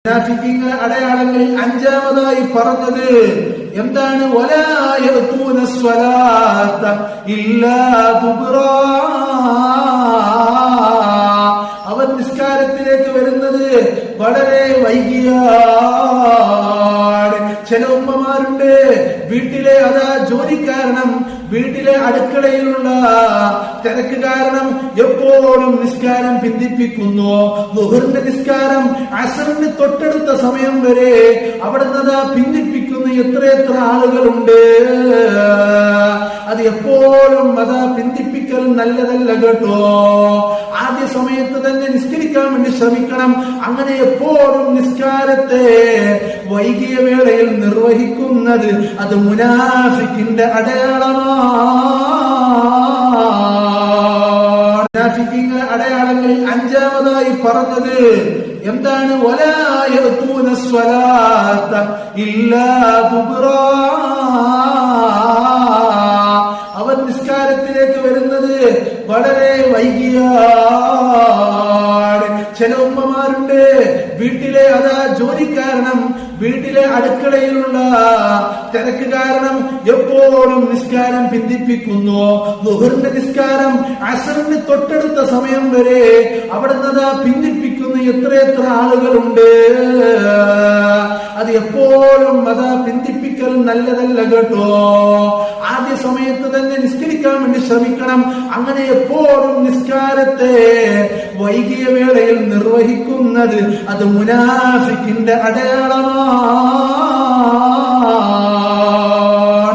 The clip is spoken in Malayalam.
മുനാഫിഖീങ്ങളുടെ അടയാളങ്ങളിൽ അഞ്ചാമതായി പറഞ്ഞത് എന്താണ്? വലാ യഅ്തൂന സ്വലാത്ത ഇല്ലാ ദുബ്റാ. അവർ നിസ്കാരത്തിലേക്ക് വരുന്നത് വളരെ വൈകിയാണ്. ചില ഉമ്മമാരുണ്ട്, വീട്ടിലെ ജോലി കാരണം, വീട്ടിലെ അടുക്കളയിലുള്ള തിരക്ക് കാരണം എപ്പോഴും നിസ്കാരം പിന്തിപ്പിക്കുന്നു. ളുഹറിന്റെ നിസ്കാരം അസറിന് തൊട്ടടുത്ത സമയം വരെ അവിടുന്ന് പിന്തിപ്പിക്കുന്ന എത്ര ആളുകളുണ്ട്. അത് എപ്പോഴും പിന്തിപ്പിക്കൽ നല്ലതല്ല കേട്ടോ. ആദ്യ സമയത്ത് തന്നെ നിസ്കരിക്കാൻ വേണ്ടി ശ്രമിക്കണം. അങ്ങനെ എപ്പോഴും നിസ്കാരത്തെ വൈകിയ വേളയിൽ നിർവഹിക്കുന്നത് അത് മുനാഫിക്കിന്റെ അടയാളമാണ്. മുനാഫിഖീങ്ങളുടെ അടയാളങ്ങളിൽ അഞ്ചാമതായി പറഞ്ഞത് എന്താണ്? വലാ യഅ്തൂന സ്വലാത്ത ഇല്ലാ ദുബ്റാ. അവർ നിസ്കാരത്തിലേക്ക് വരുന്നത് വളരെ വൈകിയാണ്. ചില ഉമ്മമാരുണ്ട്, വീട്ടിലെ ജോലി കാരണം, വീട്ടിലെ അടുക്കളയിലുള്ള തിരക്ക് കാരണം എപ്പോഴും നിസ്കാരം പിന്തിപ്പിക്കുന്നു. ളുഹറിന്റെ നിസ്കാരം അസറിന് തൊട്ടടുത്ത സമയം വരെ അവിടുന്ന് പിന്തിപ്പിക്കുന്ന എത്ര ആളുകളുണ്ട്. അത് എപ്പോഴും പിന്തിപ്പിക്കൽ നല്ലതല്ല കേട്ടോ. ആദ്യ സമയത്ത് തന്നെ നിസ്കരിക്കാൻ വേണ്ടി ശ്രമിക്കണം. അങ്ങനെ എപ്പോഴും നിസ്കാരത്തെ വൈകിയ വേളയിൽ നിർവഹിക്കുന്നത് അത് മുനാഫിക്കിന്റെ അടയാളമാണ്.